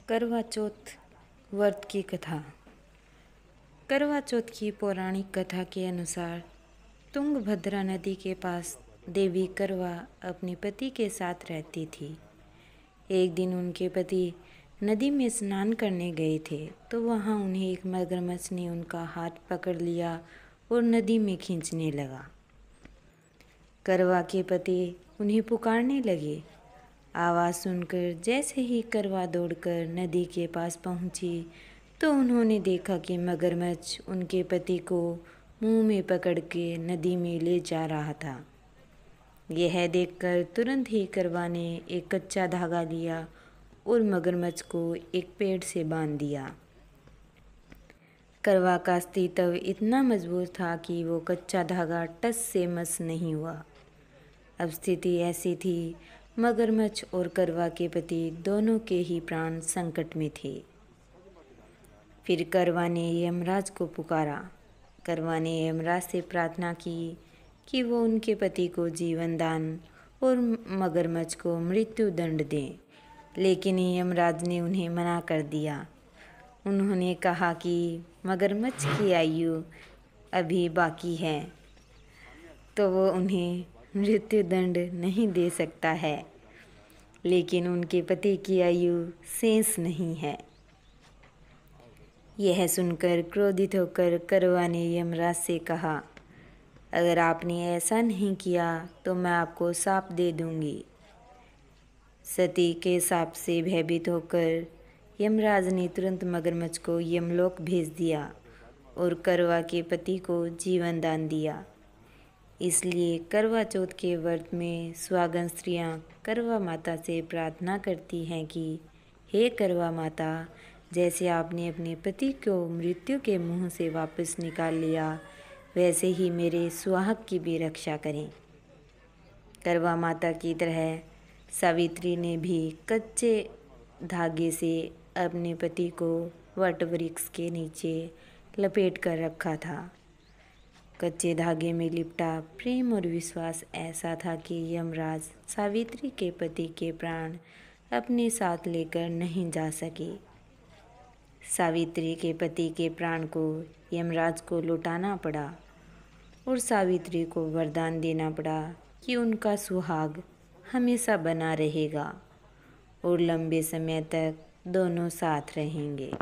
करवा चौथ व्रत की कथा। करवा चौथ की पौराणिक कथा के अनुसार तुंगभद्रा नदी के पास देवी करवा अपने पति के साथ रहती थी। एक दिन उनके पति नदी में स्नान करने गए थे तो वहां उन्हें एक मगरमच्छ ने उनका हाथ पकड़ लिया और नदी में खींचने लगा। करवा के पति उन्हें पुकारने लगे। आवाज़ सुनकर जैसे ही करवा दौड़कर नदी के पास पहुंची तो उन्होंने देखा कि मगरमच्छ उनके पति को मुंह में पकड़ के नदी में ले जा रहा था। यह देखकर तुरंत ही करवा ने एक कच्चा धागा लिया और मगरमच्छ को एक पेड़ से बांध दिया। करवा का अस्तित्व इतना मजबूत था कि वो कच्चा धागा टस से मस नहीं हुआ। अब स्थिति ऐसी थी, मगरमच्छ और करवा के पति दोनों के ही प्राण संकट में थे। फिर करवा ने यमराज को पुकारा। करवा ने यमराज से प्रार्थना की कि वो उनके पति को जीवन दान और मगरमच्छ को मृत्यु दंड दें, लेकिन यमराज ने उन्हें मना कर दिया। उन्होंने कहा कि मगरमच्छ की आयु अभी बाकी है तो वो उन्हें मृत्यु दंड नहीं दे सकता है, लेकिन उनके पति की आयु शेष नहीं है। यह सुनकर क्रोधित होकर करवा ने यमराज से कहा, अगर आपने ऐसा नहीं किया तो मैं आपको शाप दे दूंगी। सती के शाप से भयभीत होकर यमराज ने तुरंत मगरमच्छ को यमलोक भेज दिया और करवा के पति को जीवन दान दिया। इसलिए करवा चौथ के व्रत में सुहागन स्त्रियां करवा माता से प्रार्थना करती हैं कि हे करवा माता, जैसे आपने अपने पति को मृत्यु के मुंह से वापस निकाल लिया, वैसे ही मेरे सुहाग की भी रक्षा करें। करवा माता की तरह सावित्री ने भी कच्चे धागे से अपने पति को वट वृक्ष के नीचे लपेट कर रखा था। कच्चे धागे में लिपटा प्रेम और विश्वास ऐसा था कि यमराज सावित्री के पति के प्राण अपने साथ लेकर नहीं जा सके। सावित्री के पति के प्राण को यमराज को लौटाना पड़ा और सावित्री को वरदान देना पड़ा कि उनका सुहाग हमेशा बना रहेगा और लंबे समय तक दोनों साथ रहेंगे।